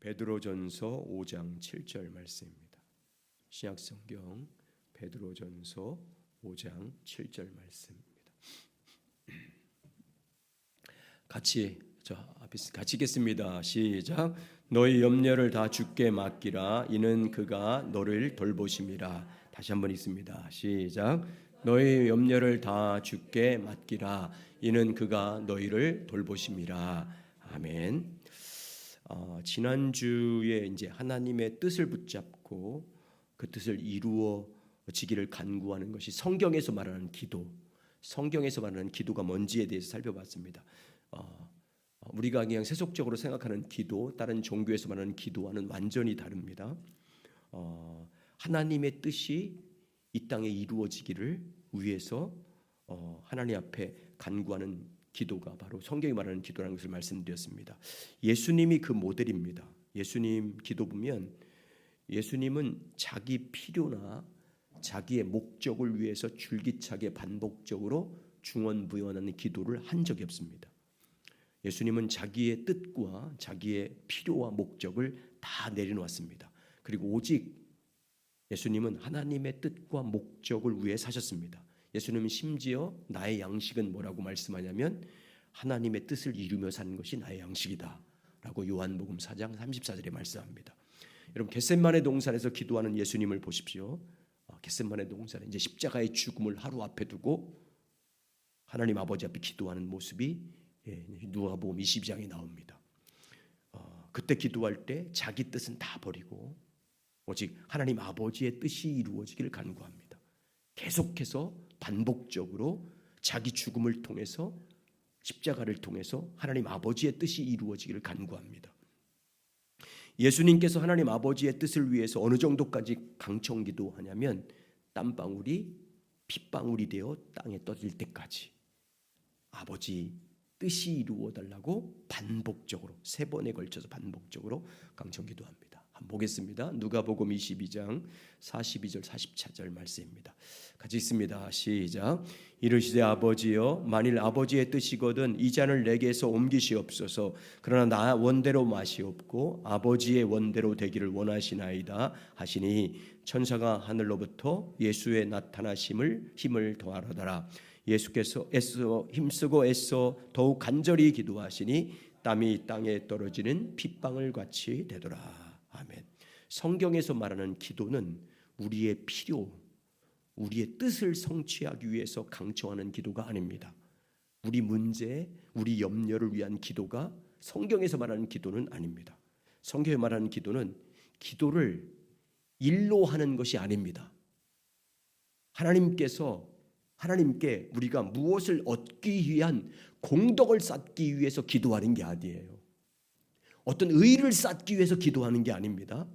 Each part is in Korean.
베드로전서 5장 7절 말씀입니다. 신약성경 베드로전서 5장 7절 말씀입니다. 같이 읽겠습니다. 시작. 너희 염려를 다 주께 맡기라. 이는 그가 너를 돌보심이라. 다시 한번 읽습니다. 시작. 너희 염려를 다 주께 맡기라. 이는 그가 너희를 돌보심이라. 아멘. 지난주에 이제 하나님의 뜻을 붙잡고 그 뜻을 이루어지기를 간구하는 것이 성경에서 말하는 기도, 성경에서 말하는 기도가 뭔지에 대해서 살펴봤습니다. 우리가 그냥 세속적으로 생각하는 기도, 다른 종교에서 말하는 기도와는 완전히 다릅니다. 하나님의 뜻이 이 땅에 이루어지기를 위해서 하나님 앞에 간구하는 기도가 바로 성경이 말하는 기도라는 것을 말씀드렸습니다. 예수님이 그 모델입니다. 예수님 기도 보면 예수님은 자기 필요나 자기의 목적을 위해서 줄기차게 반복적으로 중언부언하는 기도를 한 적이 없습니다. 예수님은 자기의 뜻과 자기의 필요와 목적을 다 내려놓았습니다. 그리고 오직 예수님은 하나님의 뜻과 목적을 위해 사셨습니다. 예수님은 심지어 나의 양식은 뭐라고 말씀하냐면 하나님의 뜻을 이루며 사는 것이 나의 양식이다 라고 요한복음 4장 34절에 말씀합니다. 여러분 겟세마네 동산에서 기도하는 예수님을 보십시오. 겟세마네 동산에 이제 십자가의 죽음을 하루 앞에 두고 하나님 아버지 앞에 기도하는 모습이 누가복음 22장에 나옵니다. 그때 기도할 때 자기 뜻은 다 버리고 오직 하나님 아버지의 뜻이 이루어지기를 간구합니다. 계속해서 반복적으로 자기 죽음을 통해서 십자가를 통해서 하나님 아버지의 뜻이 이루어지기를 간구합니다. 예수님께서 하나님 아버지의 뜻을 위해서 어느 정도까지 강청 기도하냐면 땀방울이 핏방울이 되어 땅에 떠질 때까지 아버지 뜻이 이루어달라고 반복적으로 3번에 걸쳐서 반복적으로 강청 기도합니다. 한번 보겠습니다. 누가복음 22장 42절 44절 말씀입니다. 같이 읽습니다. 시작. 이르시되 아버지여 만일 아버지의 뜻이거든 이 잔을 내게서 옮기시옵소서. 그러나 나 원대로 마시옵고 아버지의 원대로 되기를 원하시나이다 하시니 천사가 하늘로부터 예수의 나타나심을 힘을 더하더라. 예수께서 힘쓰고 애써 더욱 간절히 기도하시니 땀이 땅에 떨어지는 핏방울 같이 되더라. 아멘. 성경에서 말하는 기도는 우리의 필요, 우리의 뜻을 성취하기 위해서 강청하는 기도가 아닙니다. 우리 문제, 우리 염려를 위한 기도가 성경에서 말하는 기도는 아닙니다. 성경에 말하는 기도는 기도를 일로 하는 것이 아닙니다. 하나님께 우리가 무엇을 얻기 위한 공덕을 쌓기 위해서 기도하는 게 아니에요. 어떤 의를 쌓기 위해서 기도하는 게 아닙니다.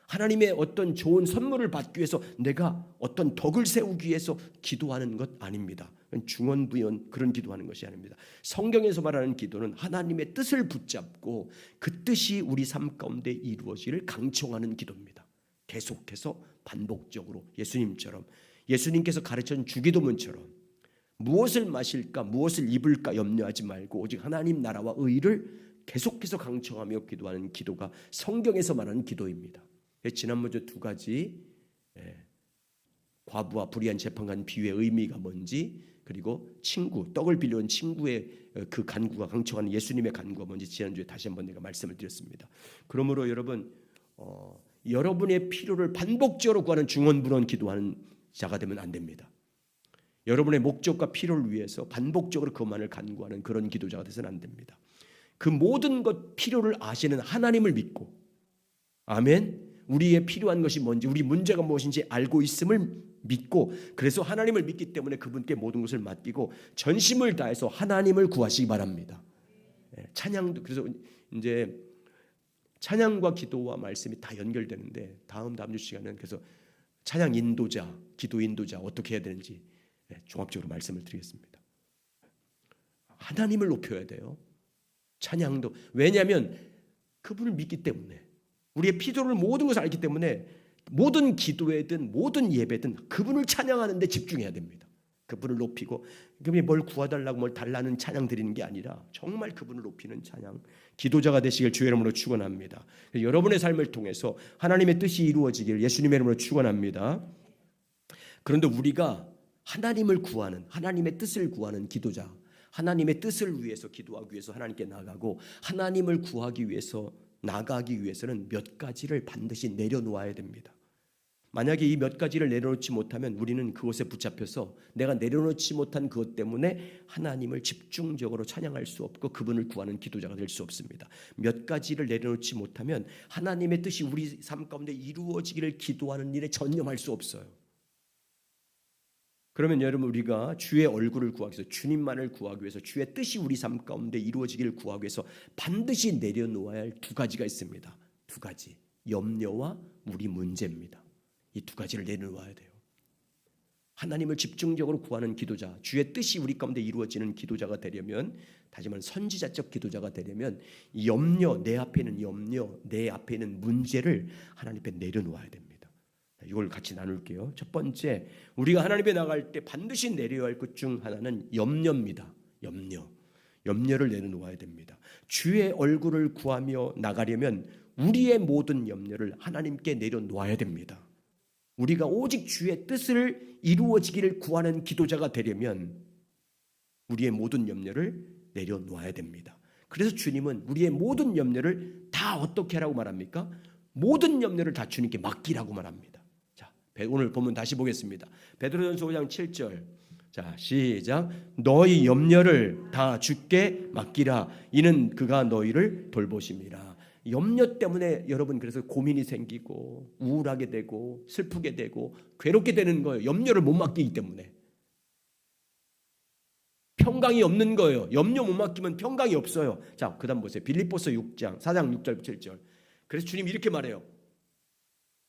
하나님의 어떤 좋은 선물을 받기 위해서 내가 어떤 덕을 세우기 위해서 기도하는 것 아닙니다. 중언부언 그런 기도하는 것이 아닙니다. 성경에서 말하는 기도는 하나님의 뜻을 붙잡고 그 뜻이 우리 삶 가운데 이루어지기를 강청하는 기도입니다. 계속해서 반복적으로 예수님께서 가르쳐준 주기도문처럼 무엇을 마실까 무엇을 입을까 염려하지 말고 오직 하나님 나라와 의를 계속해서 강청하며 기도하는 기도가 성경에서 말하는 기도입니다. 지난번에 2가지 과부와 불의한 재판관 비유의 의미가 뭔지 그리고 떡을 빌려온 친구의 그 간구가 강청하는 예수님의 간구가 뭔지 지난주에 다시 한번 내가 말씀을 드렸습니다. 그러므로 여러분 여러분의 필요를 반복적으로 구하는 중언부언 기도하는 자가 되면 안 됩니다. 여러분의 목적과 필요를 위해서 반복적으로 그것만을 간구하는 그런 기도자가 되서는 안 됩니다. 그 모든 것 필요를 아시는 하나님을 믿고 아멘. 우리의 필요한 것이 뭔지 우리 문제가 무엇인지 알고 있음을 믿고 그래서 하나님을 믿기 때문에 그분께 모든 것을 맡기고 전심을 다해서 하나님을 구하시기 바랍니다. 찬양도 그래서 이제 찬양과 기도와 말씀이 다 연결되는데 다음 주 시간은 그래서 찬양 인도자, 기도 인도자 어떻게 해야 되는지 종합적으로 말씀을 드리겠습니다. 하나님을 높여야 돼요. 찬양도 왜냐하면 그분을 믿기 때문에 우리의 필요를 모든 것을 알기 때문에 모든 기도에든 모든 예배든 그분을 찬양하는 데 집중해야 됩니다. 그분을 높이고 그분이 뭘 구하달라고 뭘 달라는 찬양 드리는 게 아니라 정말 그분을 높이는 찬양, 기도자가 되시길 주의 이름으로 축원합니다. 여러분의 삶을 통해서 하나님의 뜻이 이루어지길 예수님의 이름으로 축원합니다. 그런데 우리가 하나님을 구하는, 하나님의 뜻을 구하는 기도자, 하나님의 뜻을 위해서 기도하기 위해서 하나님께 나가고 하나님을 구하기 위해서 나가기 위해서는 몇 가지를 반드시 내려놓아야 됩니다. 만약에 이 몇 가지를 내려놓지 못하면 우리는 그것에 붙잡혀서 내가 내려놓지 못한 그것 때문에 하나님을 집중적으로 찬양할 수 없고 그분을 구하는 기도자가 될 수 없습니다. 몇 가지를 내려놓지 못하면 하나님의 뜻이 우리 삶 가운데 이루어지기를 기도하는 일에 전념할 수 없어요. 그러면 여러분 우리가 주의 얼굴을 구하기 위해서 주님만을 구하기 위해서 주의 뜻이 우리 삶 가운데 이루어지기를 구하기 위해서 반드시 내려놓아야 할 두 가지가 있습니다. 두 가지. 염려와 우리 문제입니다. 이 두 가지를 내려놓아야 돼요. 하나님을 집중적으로 구하는 기도자, 주의 뜻이 우리 가운데 이루어지는 기도자가 되려면, 다시 말하면 선지자적 기도자가 되려면 이 염려, 내 앞에 있는 염려, 내 앞에 있는 문제를 하나님 앞에 내려놓아야 됩니다. 이걸 같이 나눌게요. 첫 번째, 우리가 하나님 앞에 나갈 때 반드시 내려야 할 것 중 하나는 염려입니다. 염려를 내려놓아야 됩니다. 주의 얼굴을 구하며 나가려면 우리의 모든 염려를 하나님께 내려놓아야 됩니다. 우리가 오직 주의 뜻을 이루어지기를 구하는 기도자가 되려면 우리의 모든 염려를 내려놓아야 됩니다. 그래서 주님은 우리의 모든 염려를 다 어떻게 하라고 말합니까? 모든 염려를 다 주님께 맡기라고 말합니다. 자, 오늘 본문 다시 보겠습니다. 베드로전서 5장 7절. 자, 시작. 너희 염려를 다 주께 맡기라. 이는 그가 너희를 돌보심이라. 염려 때문에 여러분 그래서 고민이 생기고 우울하게 되고 슬프게 되고 괴롭게 되는 거예요. 염려를 못 맡기기 때문에. 평강이 없는 거예요. 염려 못 맡기면 평강이 없어요. 자, 그다음 보세요. 빌립보서 6장 4장 6절 7절. 그래서 주님 이렇게 말해요.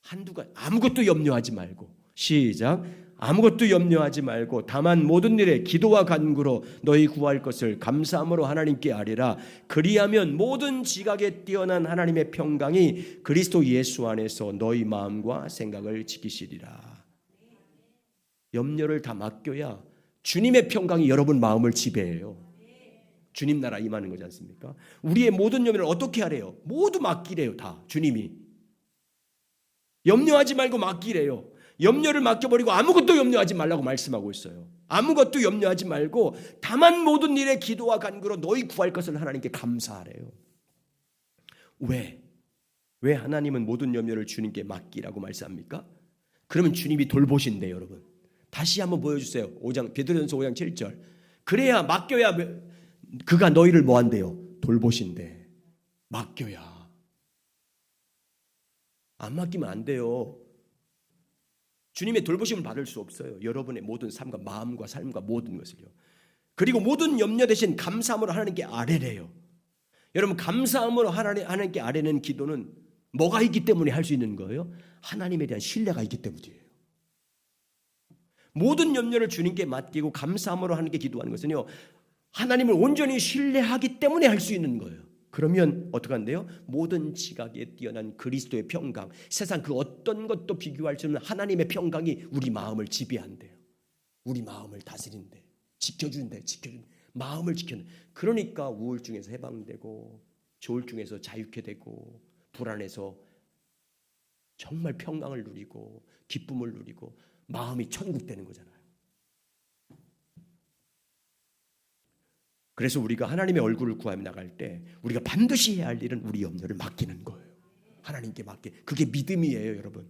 한두 가지 아무것도 염려하지 말고. 시작. 아무것도 염려하지 말고 다만 모든 일에 기도와 간구로 너희 구할 것을 감사함으로 하나님께 아뢰라. 그리하면 모든 지각에 뛰어난 하나님의 평강이 그리스도 예수 안에서 너희 마음과 생각을 지키시리라. 염려를 다 맡겨야 주님의 평강이 여러분 마음을 지배해요. 주님 나라 임하는 거지 않습니까? 우리의 모든 염려를 어떻게 하래요? 모두 맡기래요. 다 주님이. 염려하지 말고 맡기래요. 염려를 맡겨버리고 아무것도 염려하지 말라고 말씀하고 있어요. 아무것도 염려하지 말고 다만 모든 일에 기도와 간구로 너희 구할 것을 하나님께 감사하래요. 왜 하나님은 모든 염려를 주님께 맡기라고 말씀합니까? 그러면 주님이 돌보신대. 여러분 다시 한번 보여주세요. 베드로전서 5장 7절. 그래야 맡겨야 그가 너희를 뭐한대요? 돌보신대. 맡겨야. 안 맡기면 안 돼요. 주님의 돌보심을 받을 수 없어요. 여러분의 모든 삶과 마음과 삶과 모든 것을요. 그리고 모든 염려 대신 감사함으로 하나님께 아뢰래요. 여러분 감사함으로 하나님께 아뢰는 기도는 뭐가 있기 때문에 할 수 있는 거예요? 하나님에 대한 신뢰가 있기 때문이에요. 모든 염려를 주님께 맡기고 감사함으로 하나님께 기도하는 것은요, 하나님을 온전히 신뢰하기 때문에 할 수 있는 거예요. 그러면 어떻게 한대요? 모든 지각에 뛰어난 그리스도의 평강, 세상 그 어떤 것도 비교할 수 없는 하나님의 평강이 우리 마음을 지배한대요. 우리 마음을 다스린대. 지켜준대. 마음을 지켜내. 그러니까 우울증에서 해방되고 조울증에서 자유케 되고 불안해서 정말 평강을 누리고 기쁨을 누리고 마음이 천국 되는 거잖아요. 그래서 우리가 하나님의 얼굴을 구하며 나갈 때 우리가 반드시 해야 할 일은 우리 염려를 맡기는 거예요. 하나님께 맡게. 그게 믿음이에요, 여러분.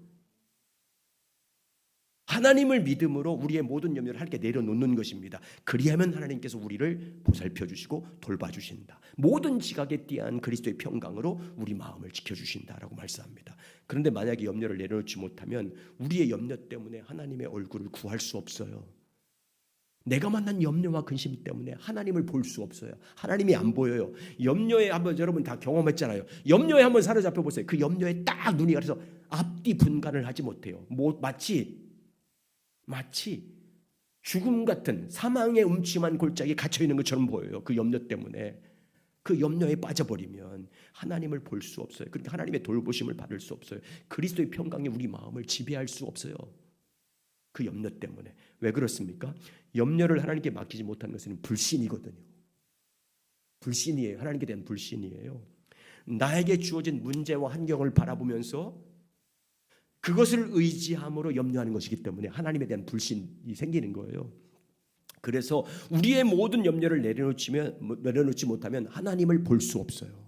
하나님을 믿음으로 우리의 모든 염려를 하나님께 내려놓는 것입니다. 그리하면 하나님께서 우리를 보살펴 주시고 돌봐주신다. 모든 지각에 뛰어난 그리스도의 평강으로 우리 마음을 지켜주신다라고 말씀합니다. 그런데 만약에 염려를 내려놓지 못하면 우리의 염려 때문에 하나님의 얼굴을 구할 수 없어요. 내가 만난 염려와 근심 때문에 하나님을 볼 수 없어요. 하나님이 안 보여요. 염려에 한번 여러분 다 경험했잖아요. 염려에 한번 사로잡혀 보세요. 그 염려에 딱 눈이 가려서 앞뒤 분간을 하지 못해요. 마치 죽음 같은 사망의 음침한 골짜기에 갇혀 있는 것처럼 보여요. 그 염려 때문에. 그 염려에 빠져버리면 하나님을 볼 수 없어요. 그러니까 하나님의 돌보심을 받을 수 없어요. 그리스도의 평강이 우리 마음을 지배할 수 없어요. 그 염려 때문에. 왜 그렇습니까? 염려를 하나님께 맡기지 못하는 것은 불신이거든요. 불신이에요. 하나님께 대한 불신이에요. 나에게 주어진 문제와 환경을 바라보면서 그것을 의지함으로 염려하는 것이기 때문에 하나님에 대한 불신이 생기는 거예요. 그래서 우리의 모든 염려를 내려놓지 못하면 하나님을 볼 수 없어요.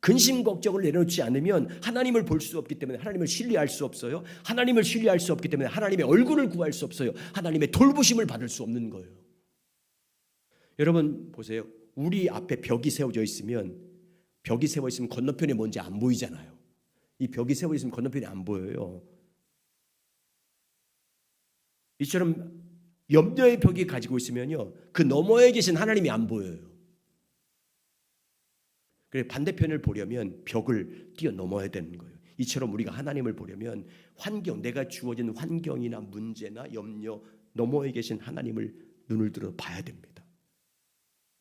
근심 걱정을 내려놓지 않으면 하나님을 볼 수 없기 때문에 하나님을 신뢰할 수 없어요. 하나님을 신뢰할 수 없기 때문에 하나님의 얼굴을 구할 수 없어요. 하나님의 돌보심을 받을 수 없는 거예요. 여러분 보세요. 우리 앞에 벽이 세워져 있으면 건너편에 뭔지 안 보이잖아요. 이 벽이 세워져 있으면 건너편이 안 보여요. 이처럼 염려의 벽이 가지고 있으면요, 그 너머에 계신 하나님이 안 보여요. 그래 반대편을 보려면 벽을 뛰어넘어야 되는 거예요. 이처럼 우리가 하나님을 보려면 내가 주어진 환경이나 문제나 염려 너머에 계신 하나님을 눈을 들어 봐야 됩니다.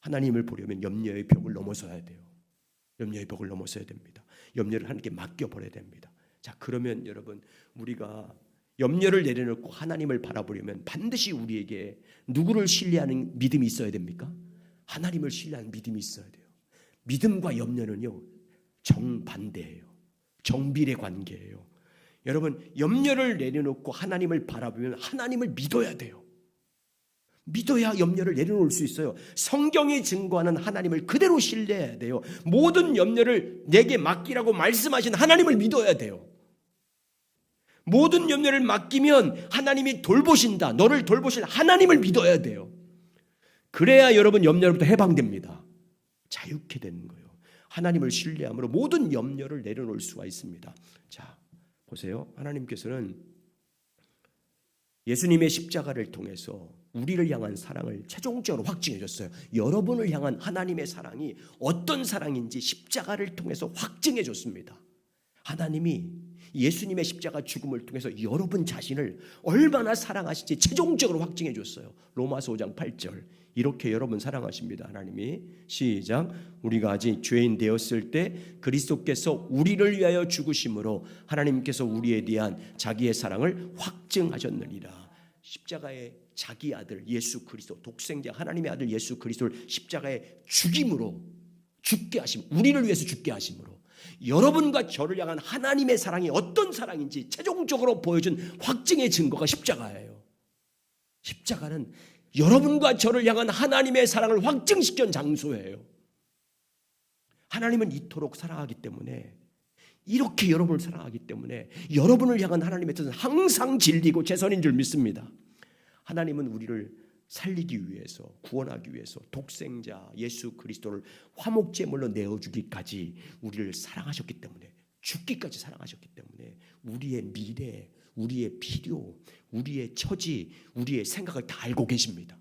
하나님을 보려면 염려의 벽을 넘어서야 돼요. 염려의 벽을 넘어서야 됩니다. 염려를 하나님께 맡겨버려야 됩니다. 자, 그러면 여러분 우리가 염려를 내려놓고 하나님을 바라보려면 반드시 우리에게 누구를 신뢰하는 믿음이 있어야 됩니까? 하나님을 신뢰하는 믿음이 있어야 돼요. 믿음과 염려는요 정반대예요. 정비례 관계예요. 여러분 염려를 내려놓고 하나님을 바라보면 하나님을 믿어야 돼요. 믿어야 염려를 내려놓을 수 있어요. 성경이 증거하는 하나님을 그대로 신뢰해야 돼요. 모든 염려를 내게 맡기라고 말씀하신 하나님을 믿어야 돼요. 모든 염려를 맡기면 하나님이 돌보신다. 너를 돌보실 하나님을 믿어야 돼요. 그래야 여러분 염려로부터 해방됩니다. 자유케 되는 거예요. 하나님을 신뢰함으로 모든 염려를 내려놓을 수가 있습니다. 자, 보세요. 하나님께서는 예수님의 십자가를 통해서 우리를 향한 사랑을 최종적으로 확증해 줬어요. 여러분을 향한 하나님의 사랑이 어떤 사랑인지 십자가를 통해서 확증해 줬습니다. 하나님이 예수님의 십자가 죽음을 통해서 여러분 자신을 얼마나 사랑하신지 최종적으로 확증해 줬어요. 로마서 5장 8절. 이렇게 여러분 사랑하십니다. 하나님이. 시작. 우리가 아직 죄인 되었을 때 그리스도께서 우리를 위하여 죽으심으로 하나님께서 우리에 대한 자기의 사랑을 확증하셨느니라. 십자가의 자기 아들 예수 그리스도, 독생자 하나님의 아들 예수 그리스도를 십자가에 죽임으로, 죽게 하심, 우리를 위해서 죽게 하심으로 여러분과 저를 향한 하나님의 사랑이 어떤 사랑인지 최종적으로 보여준 확증의 증거가 십자가예요. 십자가는 여러분과 저를 향한 하나님의 사랑을 확증시킨 장소예요. 하나님은 이토록 사랑하기 때문에, 이렇게 여러분을 사랑하기 때문에 여러분을 향한 하나님의 뜻은 항상 진리고 최선인 줄 믿습니다. 하나님은 우리를 살리기 위해서, 구원하기 위해서 독생자 예수 그리스도를 화목제물로 내어주기까지 우리를 사랑하셨기 때문에, 죽기까지 사랑하셨기 때문에 우리의 미래, 우리의 필요, 우리의 처지, 우리의 생각을 다 알고 계십니다.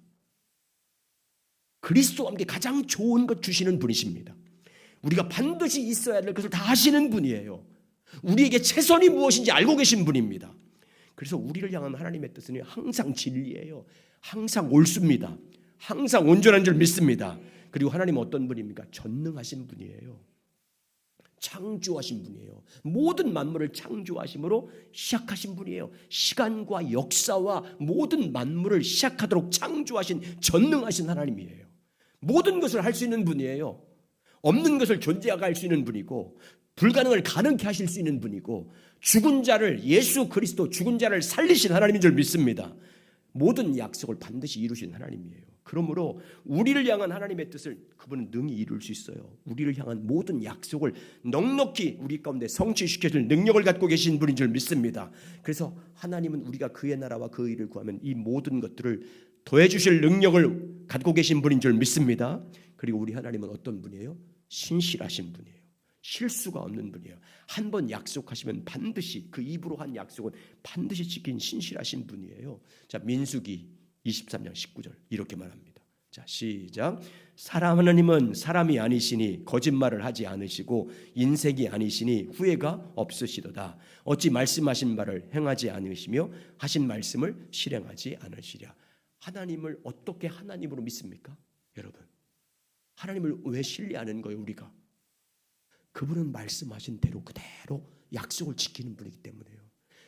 그리스도와 함께 가장 좋은 것 주시는 분이십니다. 우리가 반드시 있어야 될 것을 다 아시는 분이에요. 우리에게 최선이 무엇인지 알고 계신 분입니다. 그래서 우리를 향한 하나님의 뜻은 항상 진리예요. 항상 옳습니다. 항상 온전한 줄 믿습니다. 그리고 하나님은 어떤 분입니까? 전능하신 분이에요. 창조하신 분이에요. 모든 만물을 창조하심으로 시작하신 분이에요. 시간과 역사와 모든 만물을 시작하도록 창조하신 전능하신 하나님이에요. 모든 것을 할 수 있는 분이에요. 없는 것을 존재하게 할 수 있는 분이고, 불가능을 가능케 하실 수 있는 분이고, 죽은 자를, 예수 그리스도 죽은 자를 살리신 하나님인 줄 믿습니다. 모든 약속을 반드시 이루신 하나님이에요. 그러므로 우리를 향한 하나님의 뜻을 그분은 능히 이룰 수 있어요. 우리를 향한 모든 약속을 넉넉히 우리 가운데 성취시켜줄 능력을 갖고 계신 분인 줄 믿습니다. 그래서 하나님은 우리가 그의 나라와 그 의를 구하면 이 모든 것들을 더해주실 능력을 갖고 계신 분인 줄 믿습니다. 그리고 우리 하나님은 어떤 분이에요? 신실하신 분이에요. 실수가 없는 분이에요. 한 번 약속하시면 반드시, 그 입으로 한 약속은 반드시 지킨 신실하신 분이에요. 자, 민수기 23장 19절 이렇게 말합니다. 자, 시작. 하나님은 사람이 아니시니 거짓말을 하지 않으시고 인색이 아니시니 후회가 없으시도다. 어찌 말씀하신 바를 행하지 않으시며 하신 말씀을 실행하지 않으시랴. 하나님을 어떻게 하나님으로 믿습니까? 여러분, 하나님을 왜 신뢰하는 거예요? 우리가 그분은 말씀하신 대로 그대로 약속을 지키는 분이기 때문에요.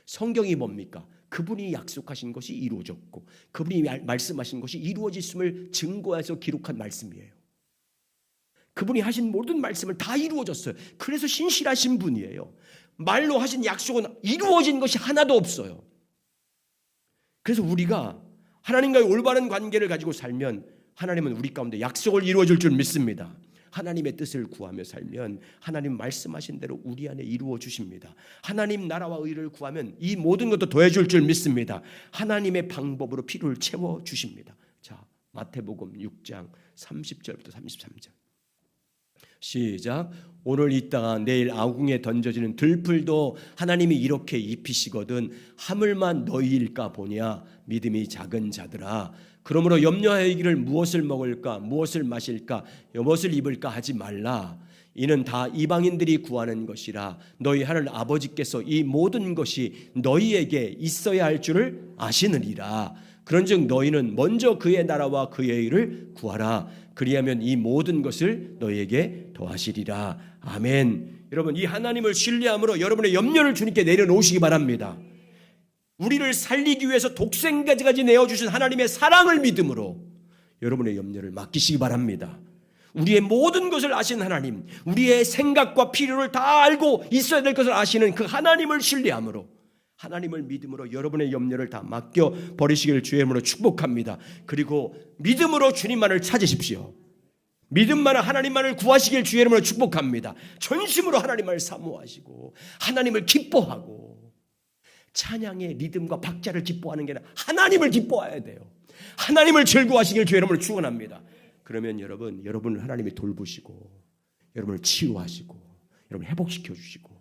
성경이 뭡니까? 그분이 약속하신 것이 이루어졌고 그분이 말씀하신 것이 이루어졌음을 증거해서 기록한 말씀이에요. 그분이 하신 모든 말씀을 다 이루어졌어요. 그래서 신실하신 분이에요. 말로 하신 약속은 이루어진 것이 하나도 없어요. 그래서 우리가 하나님과의 올바른 관계를 가지고 살면 하나님은 우리 가운데 약속을 이루어줄 줄 믿습니다. 하나님의 뜻을 구하며 살면 하나님 말씀하신 대로 우리 안에 이루어 주십니다. 하나님 나라와 의를 구하면 이 모든 것도 더해줄 줄 믿습니다. 하나님의 방법으로 필요를 채워 주십니다. 자, 마태복음 6장 30절부터 33절 시작. 오늘 있다가 내일 아궁에 던져지는 들풀도 하나님이 이렇게 입히시거든 하물만 너희일까 보냐. 믿음이 작은 자들아, 그러므로 염려하기를 무엇을 먹을까 무엇을 마실까 무엇을 입을까 하지 말라. 이는 다 이방인들이 구하는 것이라. 너희 하늘 아버지께서 이 모든 것이 너희에게 있어야 할 줄을 아시느니라. 그런즉 너희는 먼저 그의 나라와 그의 의를 구하라. 그리하면 이 모든 것을 너희에게 더하시리라. 아멘. 여러분, 이 하나님을 신뢰함으로 여러분의 염려를 주님께 내려놓으시기 바랍니다. 우리를 살리기 위해서 독생까지 내어주신 하나님의 사랑을 믿음으로 여러분의 염려를 맡기시기 바랍니다. 우리의 모든 것을 아신 하나님, 우리의 생각과 필요를 다 알고 있어야 될 것을 아시는 그 하나님을 신뢰함으로, 하나님을 믿음으로 여러분의 염려를 다 맡겨 버리시기를 주의 이름으로 축복합니다. 그리고 믿음으로 주님만을 찾으십시오. 믿음만을 하나님만을 구하시길 주의 이름으로 축복합니다. 전심으로 하나님을 사모하시고 하나님을 기뻐하고, 찬양의 리듬과 박자를 기뻐하는 게 아니라 하나님을 기뻐해야 돼요. 하나님을 즐거워하시길 주의 이름으로 축원합니다. 그러면 여러분을 하나님이 돌보시고 여러분을 치유하시고 여러분을 회복시켜 주시고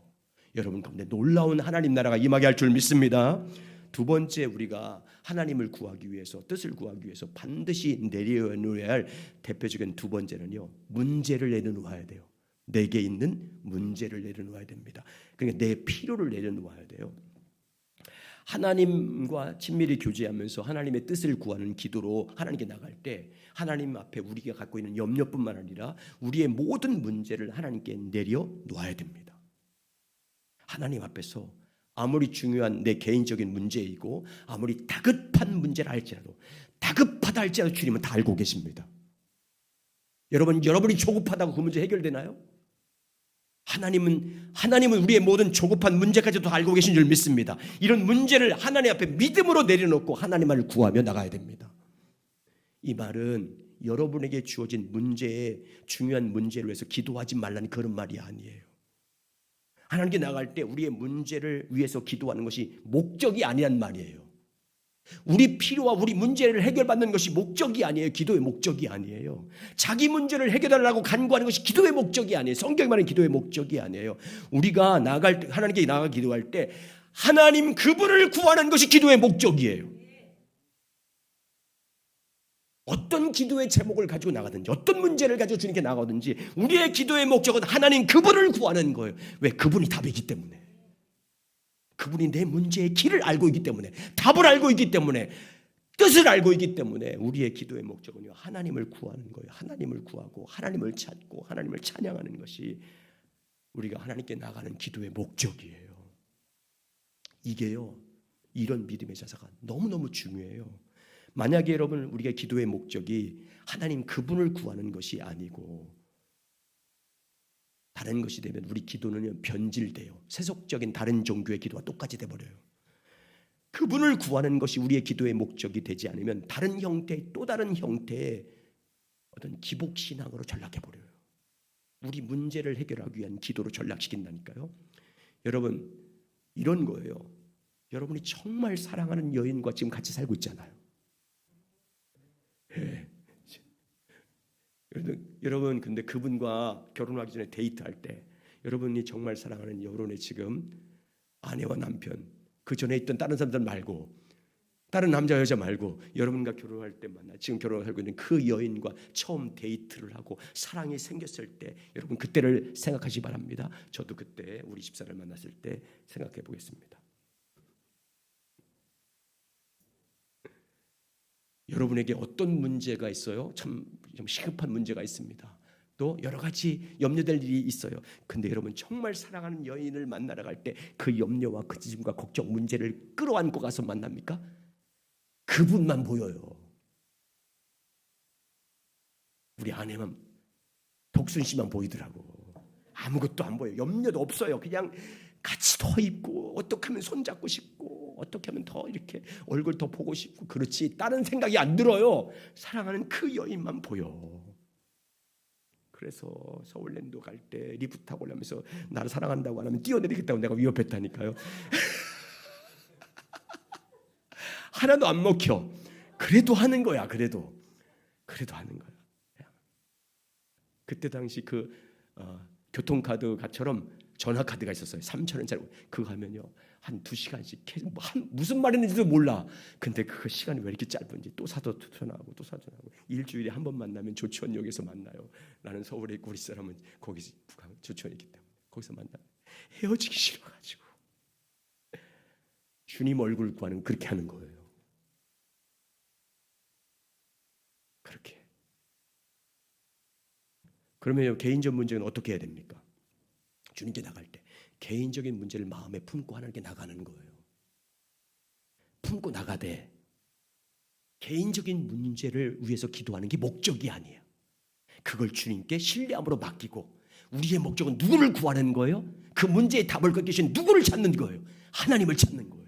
여러분 가운데 놀라운 하나님 나라가 임하게 할 줄 믿습니다. 두 번째, 우리가 하나님을 구하기 위해서, 뜻을 구하기 위해서 반드시 내려놓아야 할 대표적인 두 번째는요, 문제를 내려놓아야 돼요. 내게 있는 문제를 내려놓아야 됩니다. 그러니까 내 필요를 내려놓아야 돼요. 하나님과 친밀히 교제하면서 하나님의 뜻을 구하는 기도로 하나님께 나갈 때 하나님 앞에 우리가 갖고 있는 염려뿐만 아니라 우리의 모든 문제를 하나님께 내려놓아야 됩니다. 하나님 앞에서 아무리 중요한 내 개인적인 문제이고 아무리 다급한 문제라 할지라도, 다급하다 할지라도 주님은 다 알고 계십니다. 여러분이 조급하다고 그 문제 해결되나요? 하나님은 우리의 모든 조급한 문제까지도 알고 계신 줄 믿습니다. 이런 문제를 하나님 앞에 믿음으로 내려놓고 하나님을 구하며 나가야 됩니다. 이 말은 여러분에게 주어진 문제에, 중요한 문제를 위해서 기도하지 말라는 그런 말이 아니에요. 하나님께 나갈 때 우리의 문제를 위해서 기도하는 것이 목적이 아니란 말이에요. 우리 필요와 우리 문제를 해결받는 것이 목적이 아니에요. 기도의 목적이 아니에요. 자기 문제를 해결하려고 간구하는 것이 기도의 목적이 아니에요. 성경이 말하는 기도의 목적이 아니에요. 우리가 하나님께 나가 기도할 때 하나님 그분을 구하는 것이 기도의 목적이에요. 어떤 기도의 제목을 가지고 나가든지, 어떤 문제를 가지고 주님께 나가든지 우리의 기도의 목적은 하나님 그분을 구하는 거예요. 왜? 그분이 답이기 때문에. 그분이 내 문제의 길을 알고 있기 때문에, 답을 알고 있기 때문에, 뜻을 알고 있기 때문에 우리의 기도의 목적은요, 하나님을 구하는 거예요. 하나님을 구하고 하나님을 찾고 하나님을 찬양하는 것이 우리가 하나님께 나가는 기도의 목적이에요. 이게요, 이런 믿음의 자세가 너무너무 중요해요. 만약에 여러분, 우리가 기도의 목적이 하나님 그분을 구하는 것이 아니고 다른 것이 되면 우리 기도는 변질돼요. 세속적인 다른 종교의 기도와 똑같이 돼버려요. 그분을 구하는 것이 우리의 기도의 목적이 되지 않으면 다른 형태의, 또 다른 형태의 어떤 기복신앙으로 전락해버려요. 우리 문제를 해결하기 위한 기도로 전락시킨다니까요. 여러분, 이런 거예요. 여러분이 정말 사랑하는 여인과 지금 같이 살고 있잖아요. 네. 여러분, 근데 그분과 결혼하기 전에 데이트할 때 여러분이 정말 사랑하는 여론의 지금 아내와 남편, 그 전에 있던 다른 사람들 말고, 다른 남자 여자 말고 여러분과 결혼할 때 만나, 지금 결혼하고 있는 그 여인과 처음 데이트를 하고 사랑이 생겼을 때 여러분 그때를 생각하시기 바랍니다. 저도 그때 우리 집사를 만났을 때 생각해 보겠습니다. 여러분에게 어떤 문제가 있어요? 참 시급한 문제가 있습니다. 또 여러 가지 염려될 일이 있어요. 근데 여러분 정말 사랑하는 여인을 만나러 갈 때 그 염려와 그 짐과 걱정 문제를 끌어안고 가서 만납니까? 그분만 보여요. 우리 아내만 독순 씨만 보이더라고. 아무것도 안 보여요. 염려도 없어요. 그냥 같이 더 입고 어떻게 하면 손잡고 싶고 어떻게 하면 더 이렇게 얼굴 더 보고 싶고 그렇지 다른 생각이 안 들어요. 사랑하는 그 여인만 보여. 그래서 서울랜드 갈 때 리프트 타고 올라면서 나를 사랑한다고 안 하면 뛰어내리겠다고 내가 위협했다니까요. 하나도 안 먹혀. 그래도 하는 거야. 그래도 하는 거야. 그때 당시 그 교통카드처럼 전화카드가 있었어요. 3,000원짜리. 그거 하면요 한 2시간씩 계속 무슨 말인지도 몰라. 근데 그 시간이 왜 이렇게 짧은지 또 사도 전화하고 또 사도 전화하고 일주일에 한 번 만나면 조치원역에서 만나요. 나는 서울에 있고 우리 사람은 거기 조치원에 있기 때문에 거기서 만나. 헤어지기 싫어가지고 주님 얼굴 구하는 그렇게 하는 거예요. 그렇게. 그러면 개인적 문제는 어떻게 해야 됩니까? 주님께 나갈 때 개인적인 문제를 마음에 품고 하나님께 나가는 거예요. 품고 나가되 개인적인 문제를 위해서 기도하는 게 목적이 아니에요. 그걸 주님께 신뢰함으로 맡기고 우리의 목적은 누구를 구하는 거예요? 그 문제의 답을 갖고 계신 누구를 찾는 거예요? 하나님을 찾는 거예요.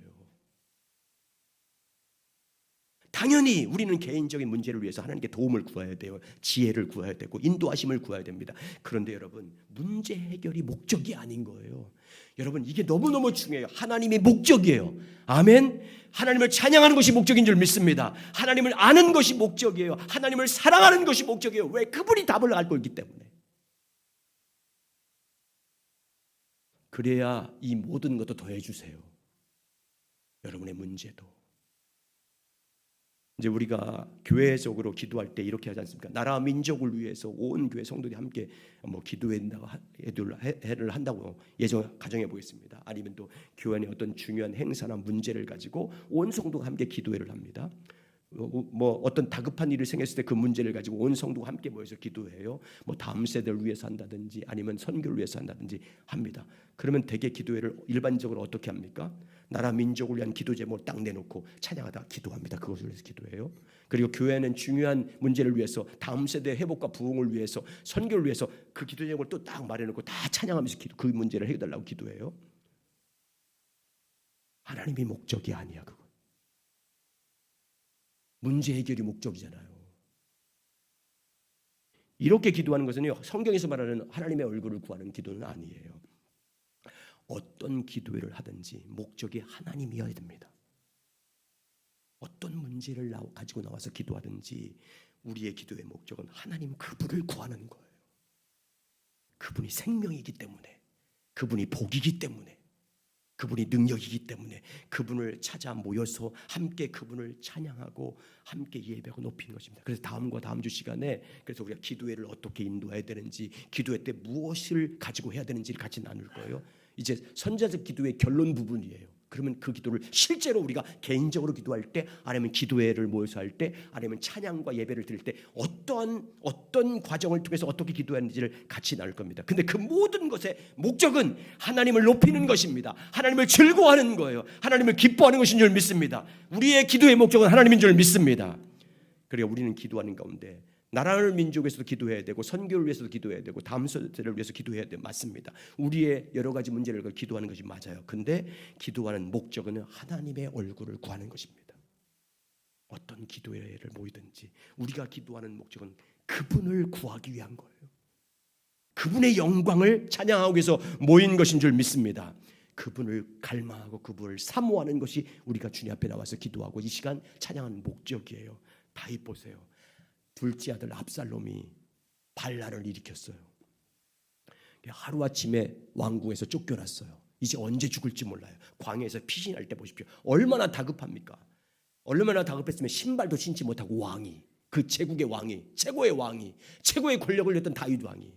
당연히 우리는 개인적인 문제를 위해서 하나님께 도움을 구해야 돼요. 지혜를 구해야 되고 인도하심을 구해야 됩니다. 그런데 여러분 문제 해결이 목적이 아닌 거예요. 여러분 이게 너무너무 중요해요. 하나님이 목적이에요. 아멘. 하나님을 찬양하는 것이 목적인 줄 믿습니다. 하나님을 아는 것이 목적이에요. 하나님을 사랑하는 것이 목적이에요. 왜? 그분이 답을 알고 있기 때문에. 그래야 이 모든 것도 더해 주세요. 여러분의 문제도. 이제 우리가 교회적으로 기도할 때 이렇게 하지 않습니까? 나라 민족을 위해서 온 교회 성도들이 함께 기도한다고 해를 한다고 가정해 보겠습니다. 아니면 또 교회 안에 어떤 중요한 행사나 문제를 가지고 온 성도가 함께 기도회를 합니다. 어떤 다급한 일이 생겼을 때 그 문제를 가지고 온 성도가 함께 모여서 기도해요. 다음 세대를 위해서 한다든지 아니면 선교를 위해서 한다든지 합니다. 그러면 대개 기도회를 일반적으로 어떻게 합니까? 나라 민족을 위한 기도 제목을 딱 내놓고 찬양하다 기도합니다. 그것을 위해서 기도해요. 그리고 교회는 중요한 문제를 위해서 다음 세대 회복과 부흥을 위해서 선교를 위해서 그 기도 제목을 또 딱 말해놓고 다 찬양하면서 그 문제를 해결하려고 기도해요. 하나님이 목적이 아니야. 그거. 문제 해결이 목적이잖아요. 이렇게 기도하는 것은 성경에서 말하는 하나님의 얼굴을 구하는 기도는 아니에요. 어떤 기도를 하든지 목적이 하나님이어야 됩니다. 어떤 문제를 가지고 나와서 기도하든지 우리의 기도의 목적은 하나님 그분을 구하는 거예요. 그분이 생명이기 때문에, 그분이 복이기 때문에, 그분이 능력이기 때문에 그분을 찾아 모여서 함께 그분을 찬양하고 함께 예배하고 높이는 것입니다. 그래서 다음과 다음 주 시간에 그래서 우리가 기도회를 어떻게 인도해야 되는지, 기도회 때 무엇을 가지고 해야 되는지를 같이 나눌 거예요. 이제 선자적 기도의 결론 부분이에요. 그러면 그 기도를 실제로 우리가 개인적으로 기도할 때, 아니면 기도회를 모여서 할 때, 아니면 찬양과 예배를 드릴 때 어떤 과정을 통해서 어떻게 기도하는지를 같이 나눌 겁니다. 근데 그 모든 것의 목적은 하나님을 높이는 것입니다. 하나님을 즐거워하는 거예요. 하나님을 기뻐하는 것인 줄 믿습니다. 우리의 기도의 목적은 하나님인 줄 믿습니다. 그래야 우리는 기도하는 가운데 나라를 민족에서도 기도해야 되고 선교를 위해서도 기도해야 되고 다음 세대를 위해서 기도해야 돼요. 맞습니다. 우리의 여러 가지 문제를 기도하는 것이 맞아요. 근데 기도하는 목적은 하나님의 얼굴을 구하는 것입니다. 어떤 기도회를 모이든지 우리가 기도하는 목적은 그분을 구하기 위한 거예요. 그분의 영광을 찬양하기 위해서 모인 것인 줄 믿습니다. 그분을 갈망하고 그분을 사모하는 것이 우리가 주님 앞에 나와서 기도하고 이 시간 찬양하는 목적이에요. 다윗 보세요. 둘째 아들 압살롬이 반란을 일으켰어요. 하루아침에 왕궁에서 쫓겨났어요. 이제 언제 죽을지 몰라요. 광야에서 피신할 때 보십시오. 얼마나 다급합니까? 얼마나 다급했으면 신발도 신지 못하고 왕이, 그 제국의 왕이, 최고의 왕이, 최고의 권력을 냈던 다윗 왕이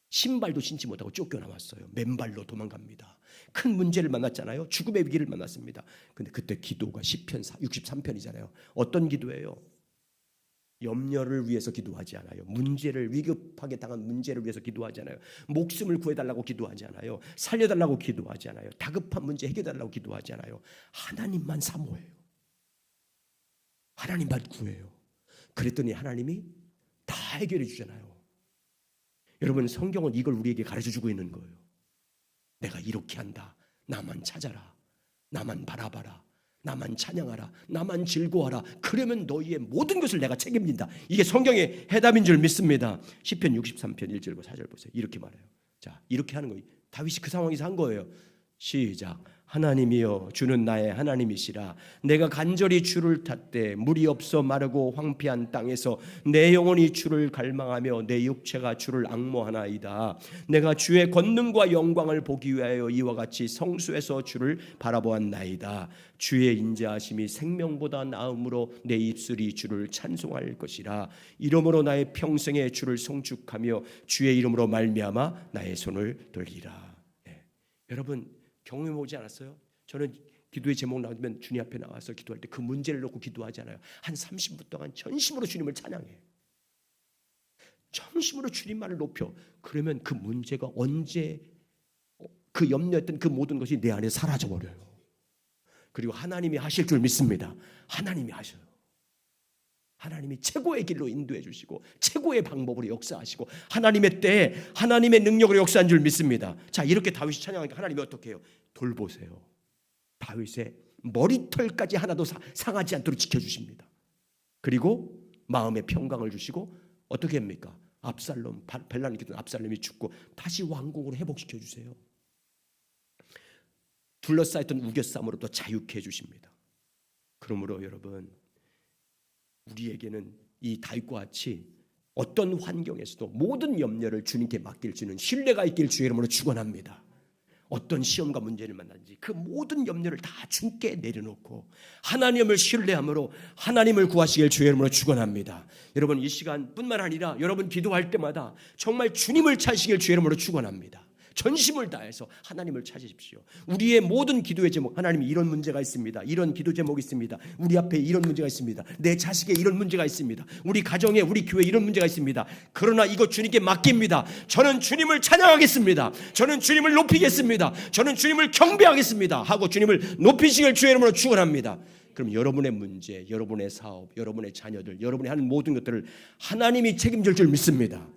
신발도 신지 못하고 쫓겨나왔어요. 맨발로 도망갑니다. 큰 문제를 만났잖아요. 죽음의 위기를 만났습니다. 근데 그때 기도가 시편 63편이잖아요. 어떤 기도예요? 염려를 위해서 기도하지 않아요. 문제를, 위급하게 당한 문제를 위해서 기도하지 않아요. 목숨을 구해달라고 기도하지 않아요. 살려달라고 기도하지 않아요. 다급한 문제 해결해달라고 기도하지 않아요. 하나님만 사모해요. 하나님만 구해요. 그랬더니 하나님이 다 해결해 주잖아요. 여러분, 성경은 이걸 우리에게 가르쳐주고 있는 거예요. 내가 이렇게 한다. 나만 찾아라. 나만 바라봐라. 나만 찬양하라. 나만 즐거워하라. 그러면 너희의 모든 것을 내가 책임진다. 이게 성경의 해답인 줄 믿습니다. 시편 63편 1절과 4절 보세요. 이렇게 말해요. 자, 이렇게 하는 거예요. 다윗이 그 상황에서 한 거예요. 시작. 하나님이여, 주는 나의 하나님이시라. 내가 간절히 주를 탓때 물이 없어 마르고 황폐한 땅에서 내 영혼이 주를 갈망하며 내 육체가 주를 앙모하나이다. 내가 주의 권능과 영광을 보기 위하여 이와 같이 성수에서 주를 바라보았나이다. 주의 인자하심이 생명보다 나음으로 내 입술이 주를 찬송할 것이라. 이러므로 나의 평생에 주를 송축하며 주의 이름으로 말미암아 나의 손을 돌리라. 여러분, 경험해 보지 않았어요? 저는 기도의 제목 나오면 주님 앞에 나와서 기도할 때 그 문제를 놓고 기도하지 않아요. 한 30분 동안 전심으로 주님을 찬양해. 전심으로 주님만을 높여. 그러면 그 문제가 언제, 그 염려했던 그 모든 것이 내 안에 사라져버려요. 그리고 하나님이 하실 줄 믿습니다. 하나님이 하셔요. 하나님이 최고의 길로 인도해 주시고 최고의 방법으로 역사하시고 하나님의 때에 하나님의 능력으로 역사한 줄 믿습니다. 자, 이렇게 다윗이 찬양하니까 하나님이 어떻게 해요? 돌보세요. 다윗의 머리털까지 하나도 상하지 않도록 지켜주십니다. 그리고 마음의 평강을 주시고 어떻게 합니까? 압살롬, 벨란이 기던 압살롬이 죽고 다시 왕국으로 회복시켜 주세요. 둘러싸였던 우겨싸움으로부터 자유케 해주십니다. 그러므로 여러분, 우리에게는 이 다윗과 같이 어떤 환경에서도 모든 염려를 주님께 맡길 수 있는 신뢰가 있길 주의 이름으로 축원합니다. 어떤 시험과 문제를 만난지 그 모든 염려를 다 주께 내려놓고 하나님을 신뢰함으로 하나님을 구하시길 주의 이름으로 축원합니다. 여러분, 이 시간뿐만 아니라 여러분 기도할 때마다 정말 주님을 찾으시길 주의 이름으로 축원합니다. 전심을 다해서 하나님을 찾으십시오. 우리의 모든 기도의 제목, 하나님이 이런 문제가 있습니다. 이런 기도 제목이 있습니다. 우리 앞에 이런 문제가 있습니다. 내 자식에 이런 문제가 있습니다. 우리 가정에, 우리 교회에 이런 문제가 있습니다. 그러나 이거 주님께 맡깁니다. 저는 주님을 찬양하겠습니다. 저는 주님을 높이겠습니다. 저는 주님을 경배하겠습니다. 하고 주님을 높이시길 주의 이름으로 축원합니다. 그럼 여러분의 문제, 여러분의 사업, 여러분의 자녀들, 여러분이 하는 모든 것들을 하나님이 책임질 줄 믿습니다.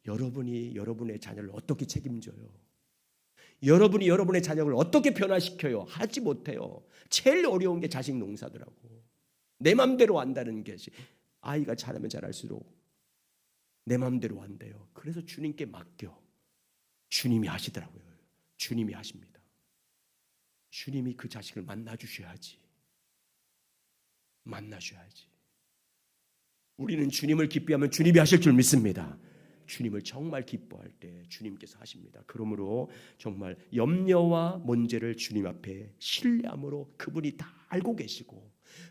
여러분이 여러분의 자녀를 어떻게 책임져요? 여러분이 여러분의 자녀를 어떻게 변화시켜요? 하지 못해요. 제일 어려운 게 자식 농사더라고. 내 맘대로 한다는 것이, 아이가 자라면 자랄수록 내 맘대로 한대요. 그래서 주님께 맡겨. 주님이 하시더라고요. 주님이 하십니다. 주님이 그 자식을 만나주셔야지. 만나셔야지. 우리는 주님을 기뻐하면 주님이 하실 줄 믿습니다. 주님을 정말 기뻐할 때 주님께서 하십니다. 그러므로 정말 염려와 문제를 주님 앞에 신뢰함으로 그분이 다 알고 계시고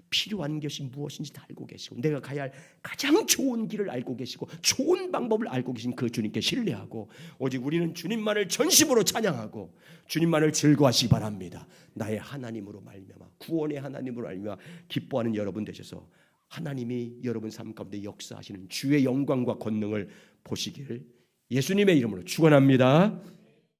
필요한 것이 무엇인지 다 알고 계시고 내가 가야 할 가장 좋은 길을 알고 계시고 좋은 방법을 알고 계신 그 주님께 신뢰하고 오직 우리는 주님만을 전심으로 찬양하고 주님만을 즐거워하시기 바랍니다. 나의 하나님으로 말미암아 구원의 하나님으로 말미암아 기뻐하는 여러분 되셔서 하나님이 여러분 삶 가운데 역사하시는 주의 영광과 권능을 보시기를 예수님의 이름으로 축원합니다.